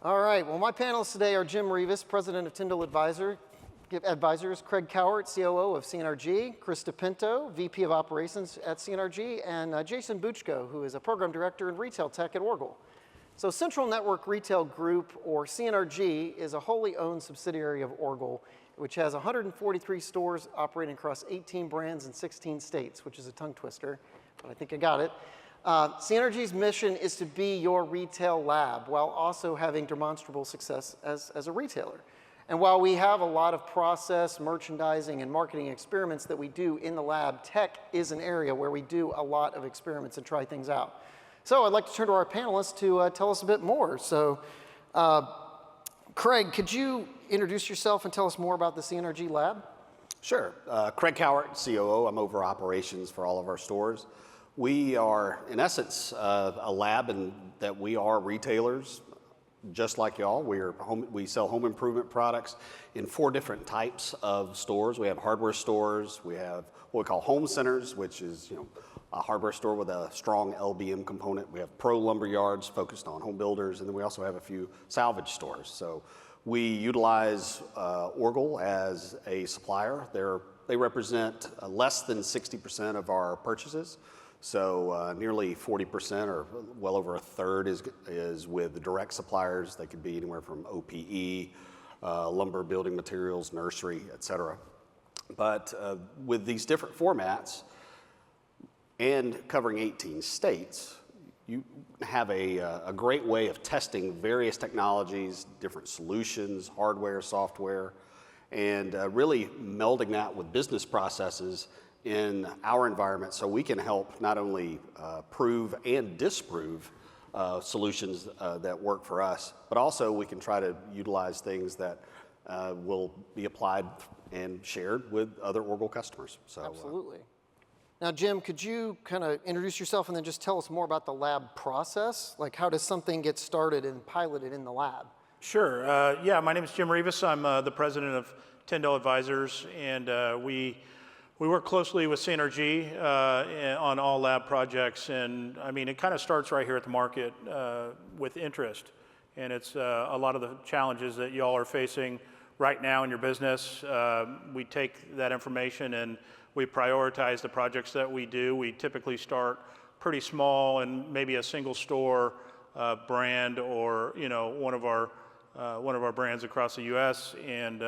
All right, well, my panelists today are Jim Rivas, President of Tyndall Advisors, Craig Cowart, COO of CNRG, Krista Pinto, VP of Operations at CNRG, and Jason Buchko, who is a Program Director in Retail Tech at Orgill. So Central Network Retail Group, or CNRG, is a wholly owned subsidiary of Orgill, which has 143 stores operating across 18 brands in 16 states, which is a tongue twister, but I think I got it. CNRG's mission is to be your retail lab while also having demonstrable success as a retailer. And while we have a lot of process, merchandising, and marketing experiments that we do in the lab, tech is an area where we do a lot of experiments and try things out. So I'd like to turn to our panelists to tell us a bit more. So Craig, could you introduce yourself and tell us more about the CNRG lab? Sure. Craig Cowart, COO. I'm over operations for all of our stores. We are, in essence, a lab in that we are retailers, just like y'all. We sell home improvement products in 4 different types of stores. We have hardware stores. We have what we call home centers, which is a hardware store with a strong LBM component. We have pro lumber yards focused on home builders, and then we also have a few salvage stores. So we utilize Orgill as a supplier. They represent less than 60% of our purchases. So nearly 40%, or well over a third, is with the direct suppliers. They could be anywhere from OPE, lumber, building materials, nursery, et cetera. But with these different formats and covering 18 states, you have a great way of testing various technologies, different solutions, hardware, software, and really melding that with business processes in our environment so we can help not only prove and disprove solutions that work for us, but also we can try to utilize things that will be applied and shared with other Orgill customers. So, absolutely. Now, Jim, could you kind of introduce yourself and then just tell us more about the lab process? Like, how does something get started and piloted in the lab? Sure. Yeah, my name is Jim Rivas. I'm the president of Tyndall Advisors, and we work closely with CNRG on all lab projects, and I mean, it kind of starts right here at the market with interest, and it's a lot of the challenges that y'all are facing right now in your business. We take that information and we prioritize the projects that we do. We typically start pretty small and maybe a single store brand, or one of our brands across the U.S. And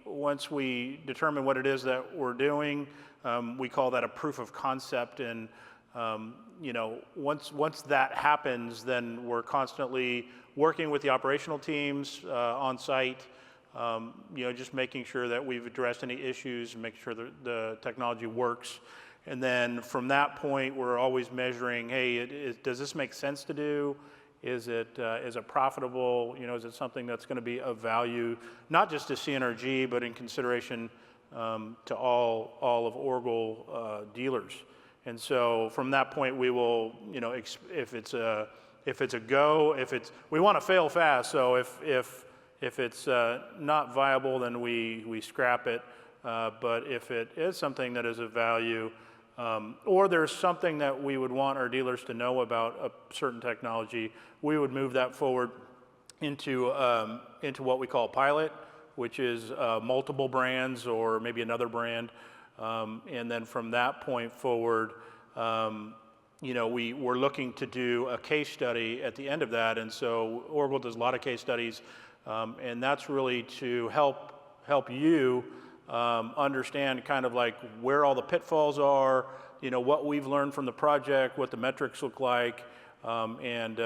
once we determine what it is that we're doing, we call that a proof of concept. And once that happens, then we're constantly working with the operational teams on site, just making sure that we've addressed any issues and making sure that the technology works. And then from that point, we're always measuring, hey, does this make sense to do? Is it profitable? Is it something that's going to be of value, not just to CNRG, but in consideration to all of Orgill dealers? And so from that point, we will, if it's a go, we want to fail fast. So if it's not viable, then we scrap it. But if it is something that is of value, or there's something that we would want our dealers to know about a certain technology, we would move that forward into what we call pilot, which is multiple brands or maybe another brand. And then from that point forward, we're looking to do a case study at the end of that. And so Orgill does a lot of case studies, and that's really to help you understand kind of like where all the pitfalls are, what we've learned from the project, what the metrics look like, and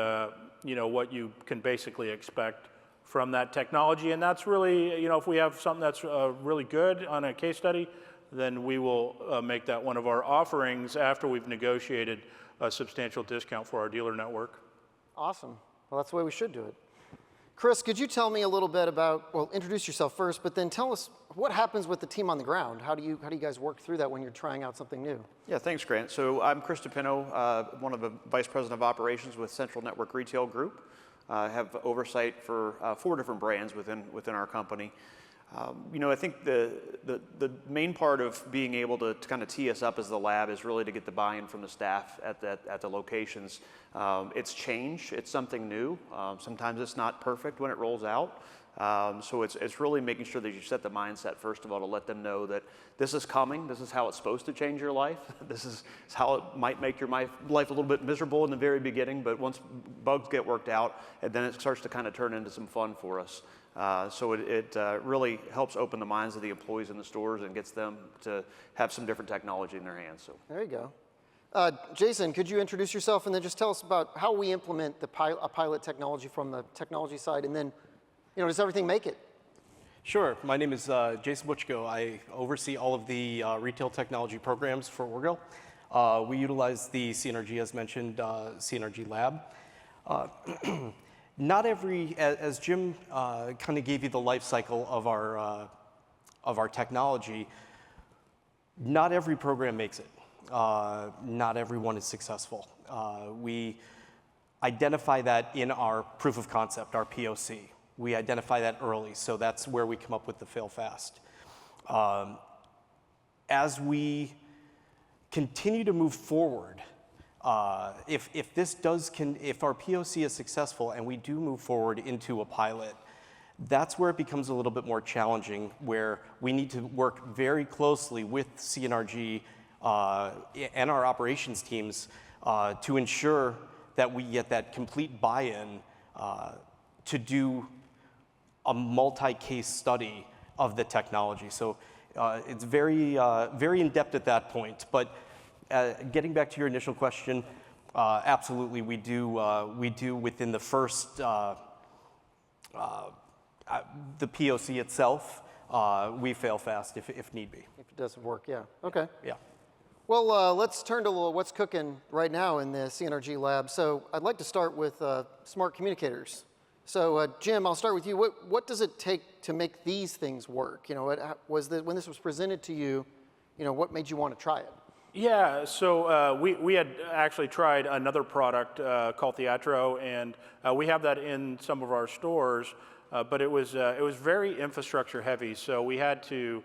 what you can basically expect from that technology. And that's really, if we have something that's really good on a case study, then we will make that one of our offerings after we've negotiated a substantial discount for our dealer network. Awesome. Well, that's the way we should do it. Chris, could you tell me a little bit about, well, introduce yourself first, but then tell us what happens with the team on the ground. How do you guys work through that when you're trying out something new? Yeah, thanks, Grant. So I'm Krista Pinto, one of the Vice President of Operations with Central Network Retail Group. I have oversight for 4 different brands within our company. I think the main part of being able to kind of tee us up as the lab is really to get the buy-in from the staff at the locations. It's change, it's something new. Sometimes it's not perfect when it rolls out. So it's really making sure that you set the mindset, first of all, to let them know that this is coming, this is how it's supposed to change your life, this is how it might make your life a little bit miserable in the very beginning, but once bugs get worked out, and then it starts to kind of turn into some fun for us. So it really helps open the minds of the employees in the stores and gets them to have some different technology in their hands. So There you go. Jason, could you introduce yourself and then just tell us about how we implement a pilot technology from the technology side, and then, does everything make it? Sure. My name is Jason Butchko. I oversee all of the retail technology programs for Orgill. We utilize the CNRG, as mentioned, CNRG lab. Not every, as Jim kind of gave you the life cycle of our technology, not every program makes it. Not everyone is successful. We identify that in our proof of concept, our POC. We identify that early, so that's where we come up with the fail fast. As we continue to move forward, if our POC is successful and we do move forward into a pilot, that's where it becomes a little bit more challenging, where we need to work very closely with CNRG and our operations teams to ensure that we get that complete buy-in to do a multi-case study of the technology. So it's very in-depth at that point. But getting back to your initial question, absolutely we do within the first, the POC itself, we fail fast if need be. If it doesn't work, yeah. Okay. Yeah. Well, let's turn to what's cooking right now in the CNRG lab. So I'd like to start with smart communicators. So Jim, I'll start with you. What does it take to make these things work? When this was presented to you, what made you want to try it? Yeah, so we had actually tried another product called Theatro, and we have that in some of our stores, but it was very infrastructure heavy. So we had to,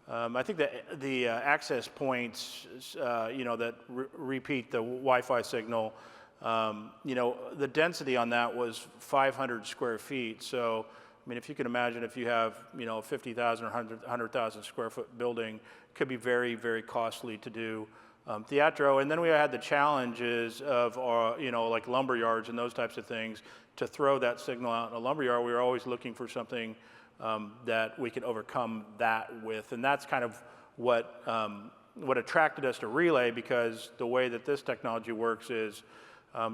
I think that the access points, that repeat the Wi-Fi signal, the density on that was 500 square feet. So, I mean, if you can imagine, if you have, 50,000 or 100,000 square foot building, it could be very, very costly to do Theatro. And then we had the challenges of, like lumber yards and those types of things. To throw that signal out in a lumber yard, we were always looking for something that we could overcome that with. And that's kind of what attracted us to Relay, because the way that this technology works is,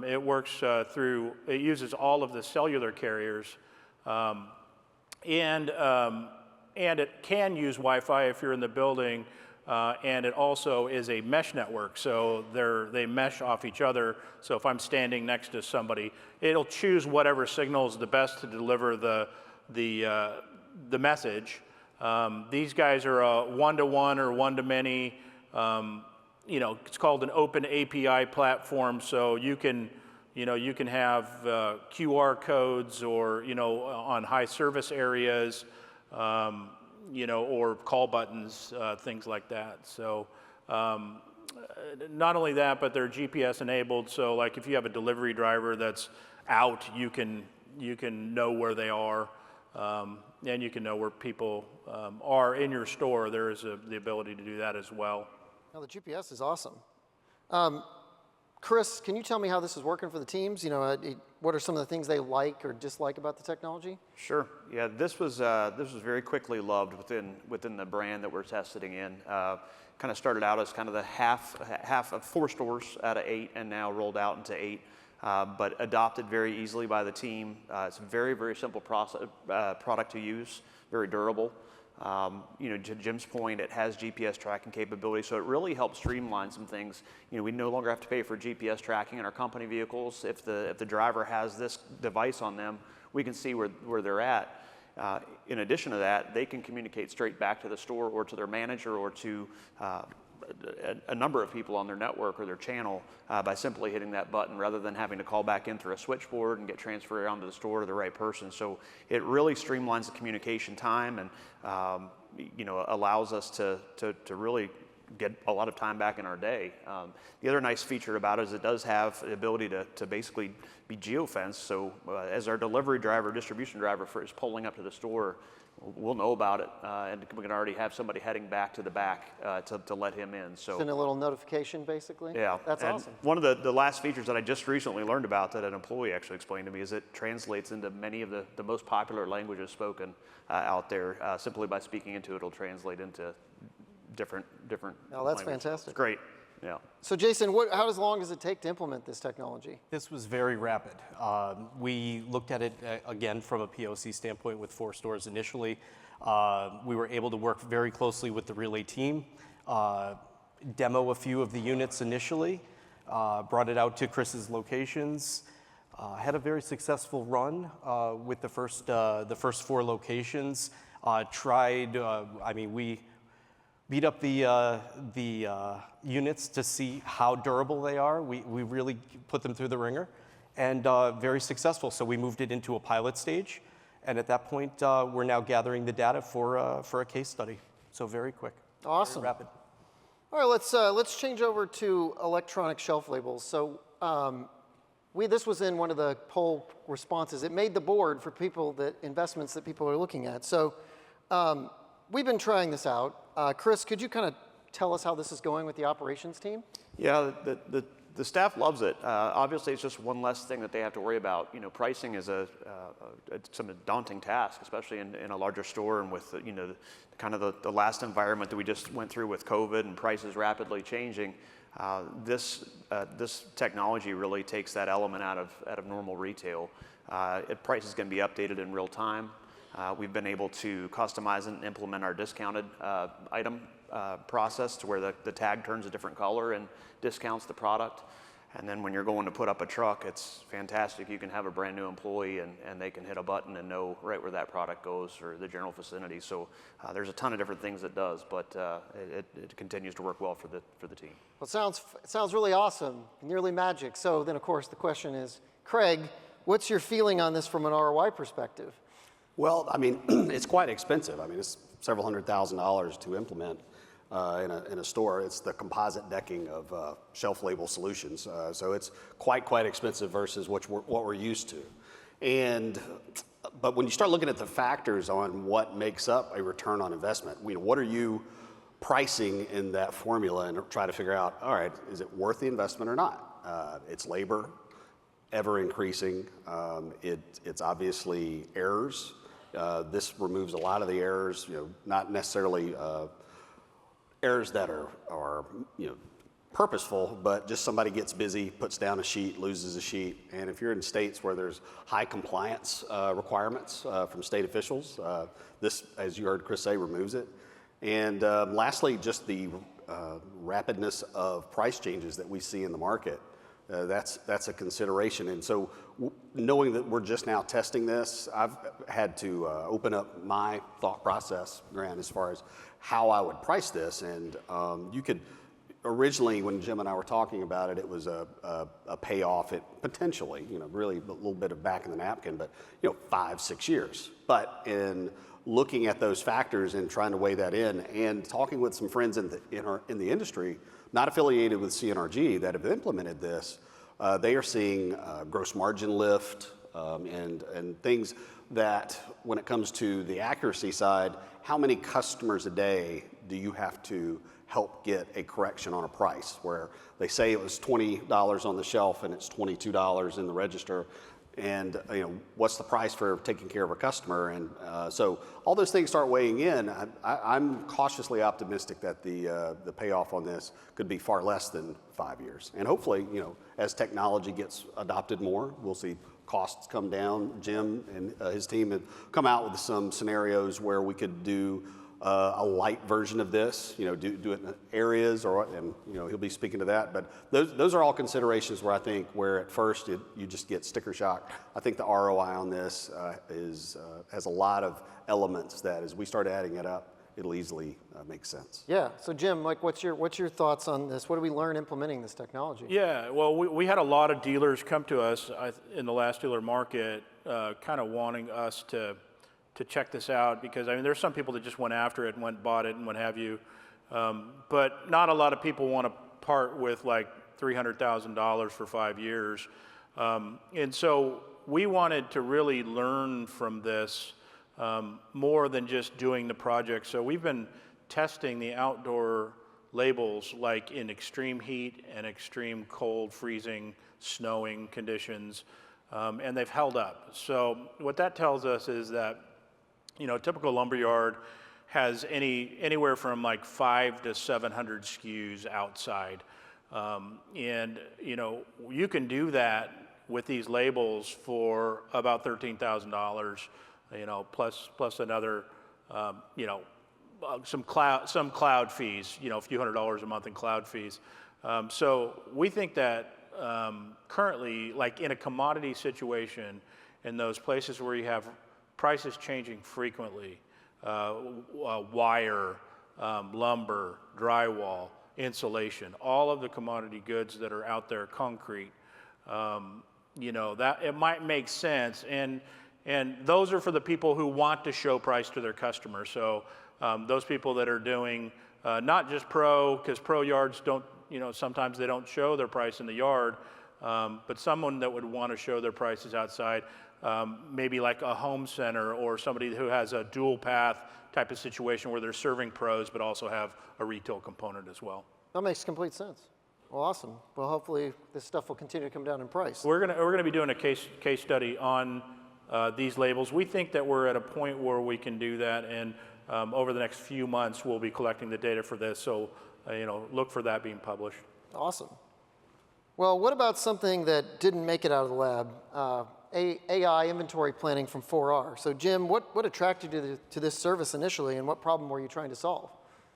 it works it uses all of the cellular carriers, and it can use Wi-Fi if you're in the building, and it also is a mesh network, so they mesh off each other. So if I'm standing next to somebody, it'll choose whatever signal is the best to deliver the message. These guys are a one-to-one or one-to-many. It's called an open API platform, so you can have QR codes or, on high service areas, or call buttons, things like that. So not only that, but they're GPS enabled, so like if you have a delivery driver that's out, you can know where they are, and you can know where people are in your store. There is the ability to do that as well. Now, the GPS is awesome. Chris, can you tell me how this is working for the teams? What are some of the things they like or dislike about the technology? Sure. Yeah, this was very quickly loved within the brand that we're testing in. Kind of started out as kind of the half of 4 stores out of 8, and now rolled out into 8. But adopted very easily by the team. It's a very, very simple product to use, very durable. To Jim's point, it has GPS tracking capability, so it really helps streamline some things. We no longer have to pay for GPS tracking in our company vehicles. If the driver has this device on them, we can see where they're at. In addition to that, they can communicate straight back to the store or to their manager or to a number of people on their network or their channel by simply hitting that button, rather than having to call back in through a switchboard and get transferred around to the store to the right person. So it really streamlines the communication time, and allows us to really get a lot of time back in our day. The other nice feature about it is it does have the ability to basically be geofenced. So as our delivery driver, distribution driver is pulling up to the store, we'll know about it, and we can already have somebody heading back to the back to let him in. So send a little notification, basically. yeah, That's and awesome. one of the last features that I just recently learned about that an employee actually explained to me is it translates into many of the most popular languages spoken out there. Simply by speaking into it, it'll translate into different Oh, that's languages. fantastic. It's great. Yeah. So Jason, how long does it take to implement this technology? This was very rapid. We looked at it again from a POC standpoint with 4 stores initially. We were able to work very closely with the Relay team, demo a few of the units initially, brought it out to Chris's locations, had a very successful run with the first 4 locations. We beat up the units to see how durable they are. We really put them through the ringer, and very successful. So we moved it into a pilot stage, and at that point, we're now gathering the data for a case study. So very quick, Awesome. very rapid. All right, let's change over to electronic shelf labels. So this was in one of the poll responses. It made the board for investments that people are looking at. So we've been trying this out. Chris, could you kind of tell us how this is going with the operations team? Yeah, the staff loves it. Obviously, it's just one less thing that they have to worry about. Pricing is it's a daunting task, especially in a larger store and with the last environment that we just went through with COVID and prices rapidly changing. This technology really takes that element out of normal retail. Prices can be updated in real time. We've been able to customize and implement our discounted item process to where the tag turns a different color and discounts the product. And then when you're going to put up a truck, it's fantastic. You can have a brand new employee and they can hit a button and know right where that product goes or the general vicinity. So there's a ton of different things it does, but it continues to work well for the team. Well, it sounds really awesome, nearly magic. So then, of course, the question is, Craig, what's your feeling on this from an ROI perspective? Well, it's quite expensive. It's several $100,000 to implement in a store. It's the composite decking of shelf label solutions. So it's quite expensive versus what we're used to. But when you start looking at the factors on what makes up a return on investment, what are you pricing in that formula and try to figure out, all right, is it worth the investment or not? It's labor, ever increasing. It's obviously errors. This removes a lot of the errors, not necessarily errors that are purposeful, but just somebody gets busy, puts down a sheet, loses a sheet. And if you're in states where there's high compliance requirements from state officials, this, as you heard Chris say, removes it. And lastly, just the rapidness of price changes that we see in the market. That's a consideration. And so knowing that we're just now testing this, I've had to open up my thought process, Grant, as far as how I would price this. And you could, originally when Jim and I were talking about it, it was a payoff at potentially, really a little bit of back in the napkin, but 5-6 years. But in looking at those factors and trying to weigh that in and talking with some friends in the industry, not affiliated with CNRG, that have implemented this, they are seeing gross margin lift and things that, when it comes to the accuracy side, how many customers a day do you have to help get a correction on a price where they say it was $20 on the shelf and it's $22 in the register? And what's the price for taking care of a customer? And so all those things start weighing in. I'm cautiously optimistic that the payoff on this could be far less than 5 years. And hopefully, as technology gets adopted more, we'll see costs come down. Jim and his team have come out with some scenarios where we could do a light version of this, do it in areas, and he'll be speaking to that. But those are all considerations where I think where at first you just get sticker shock. I think the ROI on this has a lot of elements that as we start adding it up, it'll easily make sense. Yeah. So Jim, what's your thoughts on this? What do we learn implementing this technology? Yeah. Well, we had a lot of dealers come to us in the last dealer market, kind of wanting us to to check this out, because I mean, there's some people that just went after it and went and bought it and what have you. But not a lot of people want to part with like $300,000 for 5 years. And so we wanted to really learn from this more than just doing the project. So we've been testing the outdoor labels like in extreme heat and extreme cold, freezing, snowing conditions, and they've held up. So what that tells us is that, you know, a typical lumberyard has anywhere from like 500 to 700 SKUs outside. And, you know, you can do that with these labels for about $13,000, you know, plus another, you know, some cloud fees, you know, a few $100s a month in cloud fees. So we think that currently, like in a commodity situation, in those places where you have prices changing frequently, wire, lumber, drywall, insulation, all of the commodity goods that are out there, concrete, you know, that it might make sense. And those are for the people who want to show price to their customers. So those people that are doing not just pro, because pro yards don't, you know, sometimes they don't show their price in the yard, but someone that would want to show their prices outside, maybe like a home center or somebody who has a dual path type of situation where they're serving pros but also have a retail component as well. That makes complete sense. Well, awesome. Well, hopefully this stuff will continue to come down in price. We're gonna be doing a case study on these labels. We think that we're at a point where we can do that, and over the next few months we'll be collecting the data for this. So you know, look for that being published. Awesome. Well, what about something that didn't make it out of the lab? AI inventory planning from 4R. So Jim, what attracted you to this service initially, and what problem were you trying to solve?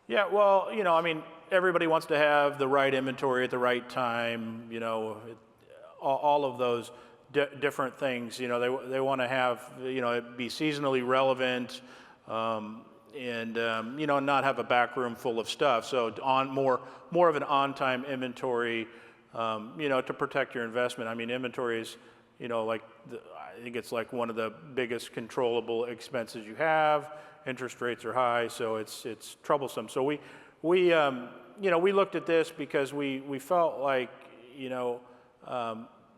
Yeah, well, you know, I mean, everybody wants to have the right inventory at the right time, you know, all of those different things. You know, they want to have, you know, it be seasonally relevant, and you know, not have a back room full of stuff. So on more of an on-time inventory, you know, to protect your investment. I mean, inventory is, you know, like I think it's like one of the biggest controllable expenses you have. Interest rates are high, so it's troublesome. So we you know, we looked at this because we felt like, you know,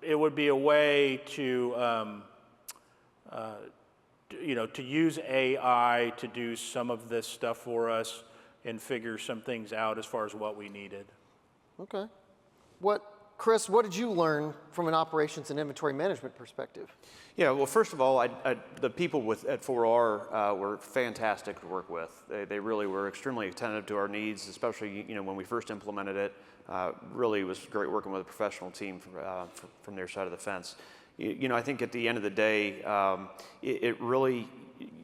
it would be a way to you know, to use AI to do some of this stuff for us and figure some things out as far as what we needed. Okay. Chris, what did you learn from an operations and inventory management perspective? Yeah, well, first of all, the people at 4R were fantastic to work with. They really were extremely attentive to our needs, especially, you know, when we first implemented it. Really was great working with a professional team from their side of the fence. You know, I think at the end of the day, it really,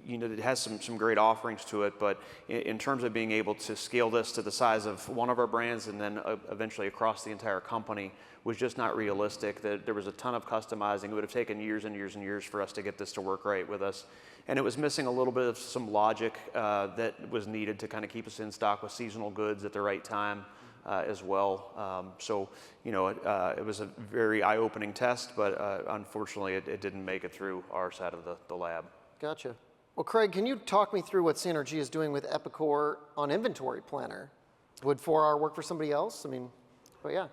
you know, it has some great offerings to it, but in terms of being able to scale this to the size of one of our brands and then eventually across the entire company was just not realistic. There was a ton of customizing. It would have taken years and years and years for us to get this to work right with us. And it was missing a little bit of some logic that was needed to kind of keep us in stock with seasonal goods at the right time as well. So, you know, it was a very eye-opening test, but unfortunately it didn't make it through our side of the lab. Gotcha. Well, Craig, can you talk me through what CNRG is doing with Epicor on Inventory Planner? Would 4R work for somebody else? I mean, but yeah.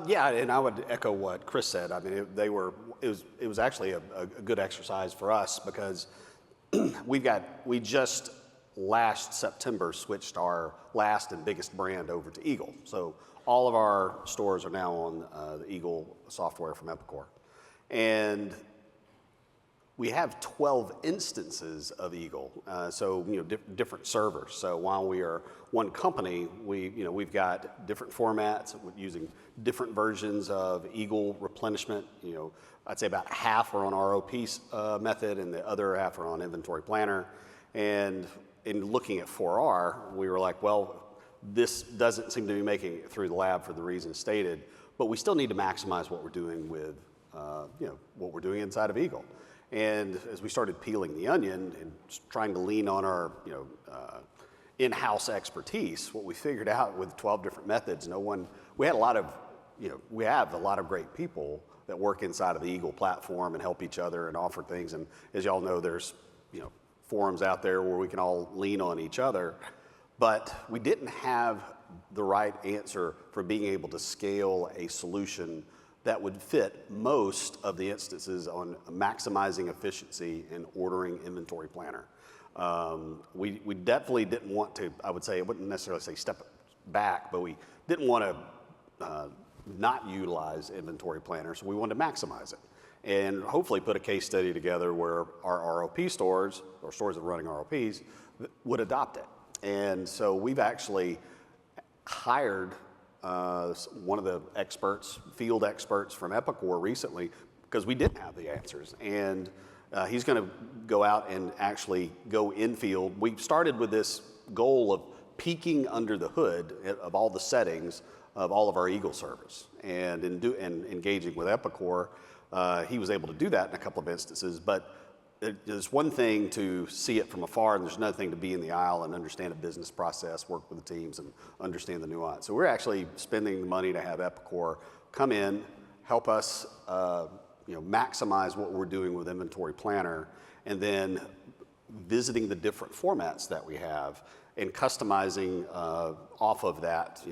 Yeah, and I would echo what Chris said. I mean, it was actually a good exercise for us because we just last September switched our last and biggest brand over to Eagle. So all of our stores are now on the Eagle software from Epicor. And we have 12 instances of Eagle, so you know, different servers. So while we are one company, we've got different formats using different versions of Eagle replenishment. You know, I'd say about half are on ROP method, and the other half are on Inventory Planner. And in looking at 4R, we were like, well, this doesn't seem to be making it through the lab for the reasons stated, but we still need to maximize what we're doing with, you know, what we're doing inside of Eagle. And as we started peeling the onion and trying to lean on our, you know, in-house expertise, what we figured out with 12 different methods, we had a lot of, you know, we have a lot of great people that work inside of the Eagle platform and help each other and offer things. And as y'all know, there's, you know, forums out there where we can all lean on each other, but we didn't have the right answer for being able to scale a solution that would fit most of the instances on maximizing efficiency in ordering inventory planner. We definitely didn't want to, I would say, I wouldn't necessarily say step back, but we didn't want to not utilize inventory planner, so we wanted to maximize it. And hopefully put a case study together where our ROP stores, or stores that are running ROPs, would adopt it. And so we've actually hired one of the experts, field experts from Epicor recently, because we didn't have the answers. And he's going to go out and actually go in field. We started with this goal of peeking under the hood of all the settings of all of our Eagle service. And in engaging with Epicor, he was able to do that in a couple of instances. But there's one thing to see it from afar, and there's another thing to be in the aisle and understand a business process, work with the teams, and understand the nuance. So we're actually spending the money to have Epicor come in, help us maximize what we're doing with Inventory Planner, and then visiting the different formats that we have and customizing off of that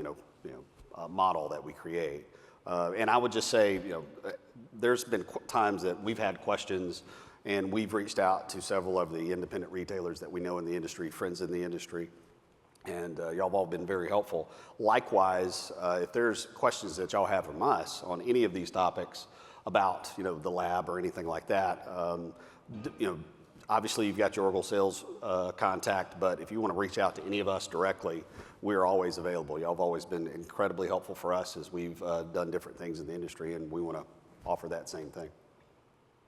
model that we create. And I would just say, there's been times that we've had questions, and we've reached out to several of the independent retailers that we know in the industry, friends in the industry, and y'all have all been very helpful. Likewise, if there's questions that y'all have from us on any of these topics about the lab or anything like that, obviously you've got your Orgill sales contact, but if you want to reach out to any of us directly, we're always available. Y'all have always been incredibly helpful for us as we've done different things in the industry, and we want to offer that same thing.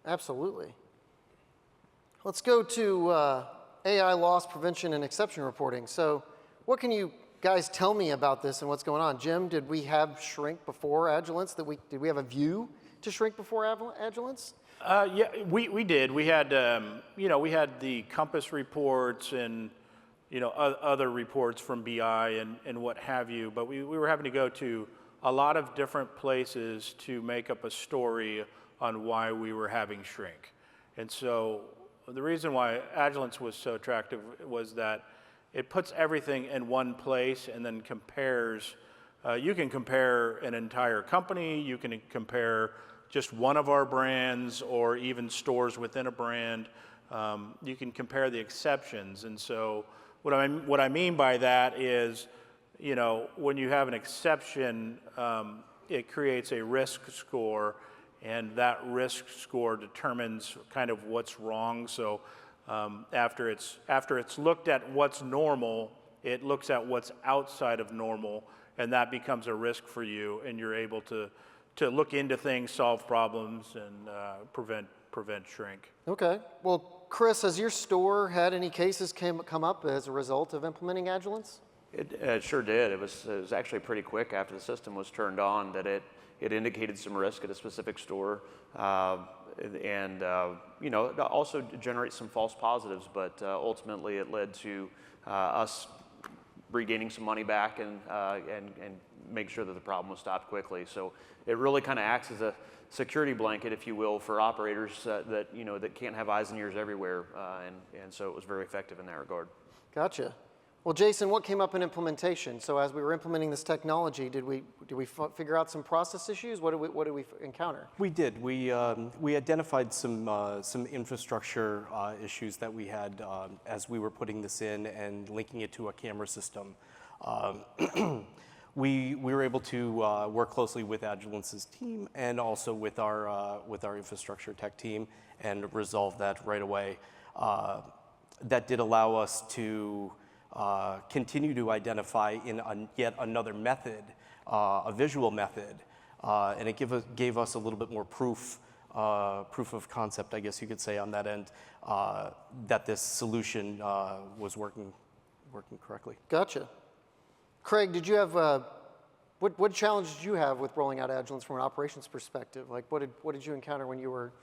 Absolutely. Let's go to AI loss prevention and exception reporting. So what can you guys tell me about this and what's going on? Jim, did we have shrink before Agilence? Did we have a view to shrink before Agilence? Yeah, we did. We had, we had the Compass reports and, other reports from BI and what have you, but we were having to go to a lot of different places to make up a story on why we were having shrink. And so the reason why Agilence was so attractive was that it puts everything in one place and then compares. You can compare an entire company, you can compare just one of our brands or even stores within a brand. You can compare the exceptions. And so what I mean by that is, when you have an exception, it creates a risk score, and that risk score determines kind of what's wrong. So after it's looked at what's normal, it looks at what's outside of normal, and that becomes a risk for you, and you're able to look into things, solve problems, and prevent shrink. Okay. Well, Chris, has your store had any cases come up as a result of implementing Agilence? It sure did. It was actually pretty quick after the system was turned on that it indicated some risk at a specific store, and also generate some false positives. But ultimately, it led to us regaining some money back and make sure that the problem was stopped quickly. So it really kind of acts as a security blanket, if you will, for operators that can't have eyes and ears everywhere, and so it was very effective in that regard. Gotcha. Well, Jason, what came up in implementation? So as we were implementing this technology, did we figure out some process issues? What did we encounter? We did. We identified some infrastructure issues that we had as we were putting this in and linking it to a camera system. We were able to work closely with Agilence's team and also with our infrastructure tech team and resolve that right away. That did allow us to continue to identify in yet another method, a visual method, and it gave us a little bit more proof of concept, I guess you could say, on that end, that this solution was working correctly. Gotcha. Craig, did you have what challenge did you have with rolling out Agilence from an operations perspective? Like, what did you encounter when you were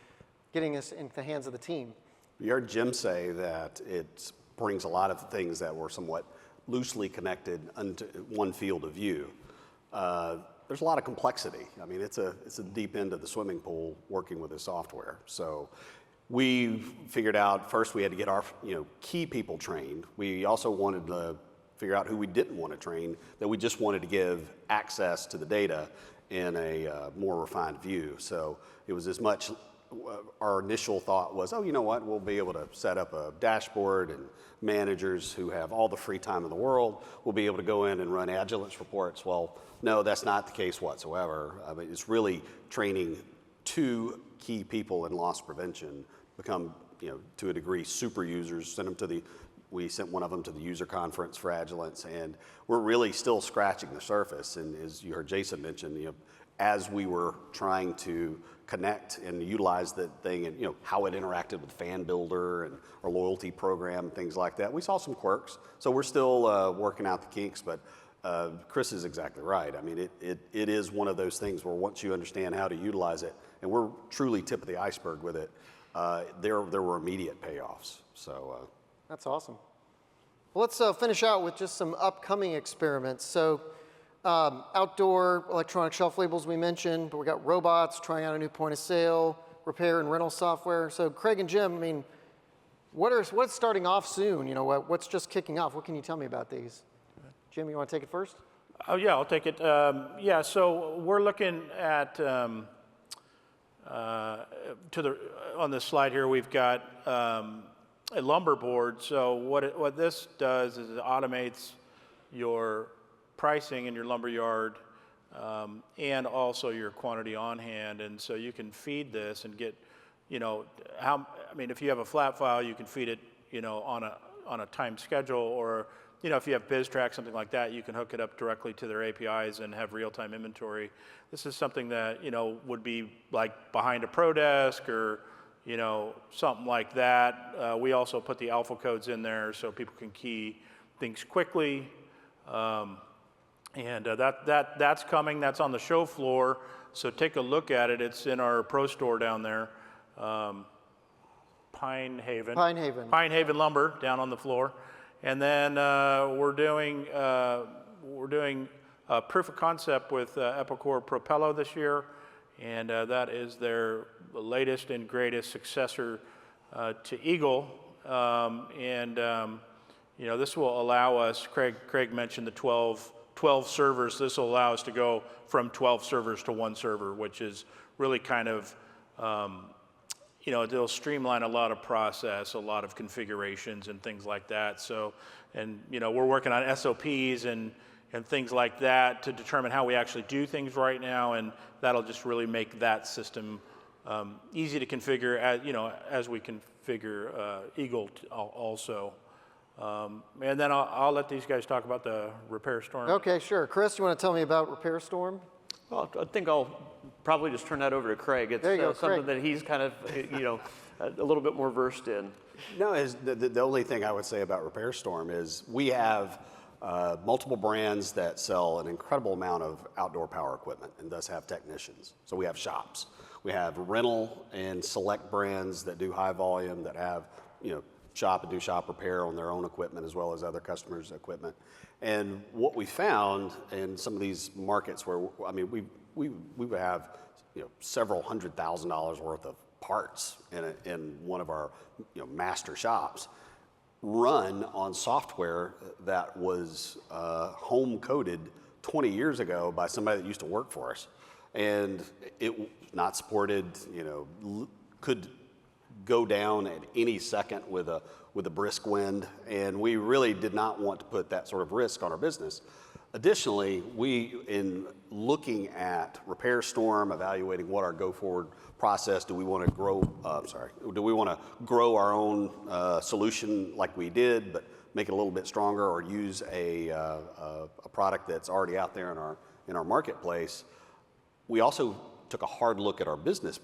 getting this into the hands of the team? You heard Jim say that it brings a lot of things that were somewhat loosely connected into one field of view. There's a lot of complexity. I mean, it's a deep end of the swimming pool working with the software. So we figured out first we had to get our key people trained. We also wanted to figure out who we didn't want to train, that we just wanted to give access to the data in a more refined view. So it was as much, our initial thought was, oh, you know what, we'll be able to set up a dashboard, and managers who have all the free time in the world will be able to go in and run Agilence reports. Well, no, that's not the case whatsoever. I mean, it's really training 2 key people in loss prevention, become, to a degree, super users, we sent one of them to the user conference for Agilence, and we're really still scratching the surface. And as you heard Jason mention, as we were trying to connect and utilize the thing, and how it interacted with Fan Builder and our loyalty program and things like that, we saw some quirks. So we're still working out the kinks, but Chris is exactly right. I mean, it is one of those things where once you understand how to utilize it, and we're truly tip of the iceberg with it, there were immediate payoffs. So. That's awesome. Well, let's finish out with just some upcoming experiments. So outdoor electronic shelf labels we mentioned, but we got robots, trying out a new point of sale, repair and rental software. So Craig and Jim, I mean, what's starting off soon? What's just kicking off? What can you tell me about these? Jim, you want to take it first? Oh, yeah, I'll take it. Yeah, so we're looking at, on this slide here, we've got a lumber board. So what this does is it automates your pricing in your lumber yard and also your quantity on hand. And so you can feed this and get, if you have a flat file, you can feed it, on a timed schedule, or, if you have BizTrack, something like that, you can hook it up directly to their APIs and have real-time inventory. This is something that, would be like behind a Pro Desk or, something like that. We also put the alpha codes in there so people can key things quickly. That's coming. That's on the show floor. So take a look at it. It's in our Pro Store down there. Pine Haven Lumber down on the floor. And then we're doing a proof of concept with Epicor Propello this year. And that is their latest and greatest successor to Eagle. This will allow us, Craig mentioned the 12 servers. This will allow us to go from 12 servers to 1 server, which is really kind of, it'll streamline a lot of process, a lot of configurations and things like that. So, we're working on SOPs and things like that to determine how we actually do things right now, and that'll just really make that system easy to configure as we configure Eagle also. And then I'll let these guys talk about the Repair Storm. Okay, sure. Chris, you want to tell me about Repair Storm? Well, I think I'll probably just turn that over to Craig. It's there you go, something Craig. that he's kind of, a little bit more versed in. No, the only thing I would say about Repair Storm is we have multiple brands that sell an incredible amount of outdoor power equipment and thus have technicians. So we have shops. We have rental and select brands that do high volume, that have, shop and do shop repair on their own equipment as well as other customers' equipment. And what we found in some of these markets where, we would have, several $100,000 worth of parts in one of our, master shops run on software that was home coded 20 years ago by somebody that used to work for us. And it not supported, could go down at any second with a brisk wind, and we really did not want to put that sort of risk on our business. Additionally, in looking at Repair Storm, evaluating what our go-forward process, do we want to grow our own solution like we did, but make it a little bit stronger, or use a product that's already out there in our marketplace? We also took a hard look at our business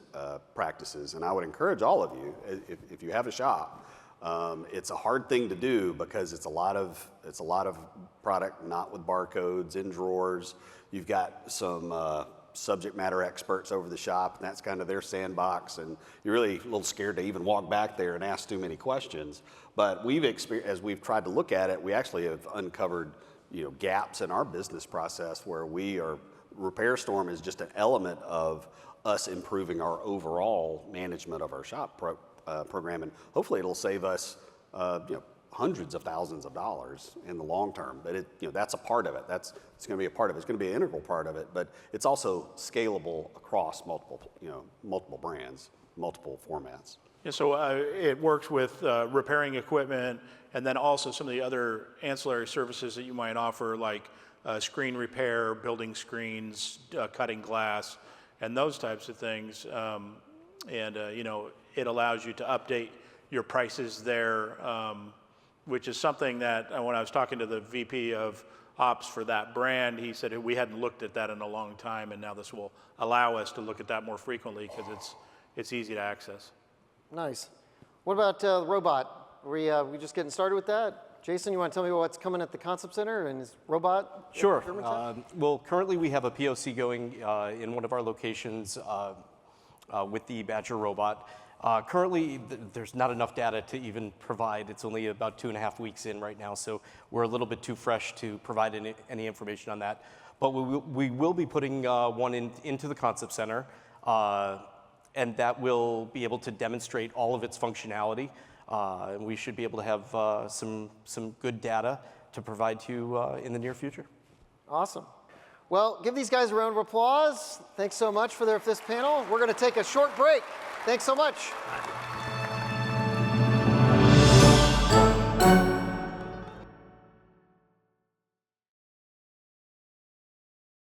practices, and I would encourage all of you, if you have a shop, it's a hard thing to do because it's a lot of product not with barcodes in drawers. You've got some subject matter experts over the shop, and that's kind of their sandbox, and you're really a little scared to even walk back there and ask too many questions. But as we've tried to look at it, we actually have uncovered gaps in our business process where Repair Storm is just an element of us improving our overall management of our shop program, and hopefully it'll save us hundreds of thousands of dollars in the long term. But that's a part of it. It's going to be a part of it. It's going to be an integral part of it. But it's also scalable across multiple brands, multiple formats. Yeah, so it works with repairing equipment, and then also some of the other ancillary services that you might offer, like screen repair, building screens, cutting glass, and those types of things. It allows you to update your prices there, which is something that when I was talking to the VP of Ops for that brand, he said we hadn't looked at that in a long time, and now this will allow us to look at that more frequently because it's easy to access. Nice. What about the robot? Are we just getting started with that? Jason, you want to tell me what's coming at the Concept Center and is robot? Sure. Well, currently we have a POC going in one of our locations with the Badger robot. Currently, there's not enough data to even provide. It's only about 2.5 weeks in right now, so we're a little bit too fresh to provide any information on that. But we will be putting one into the Concept Center, and that will be able to demonstrate all of its functionality. And we should be able to have some good data to provide to you in the near future. Awesome. Well, give these guys a round of applause. Thanks so much for this panel. We're going to take a short break. Thanks so much.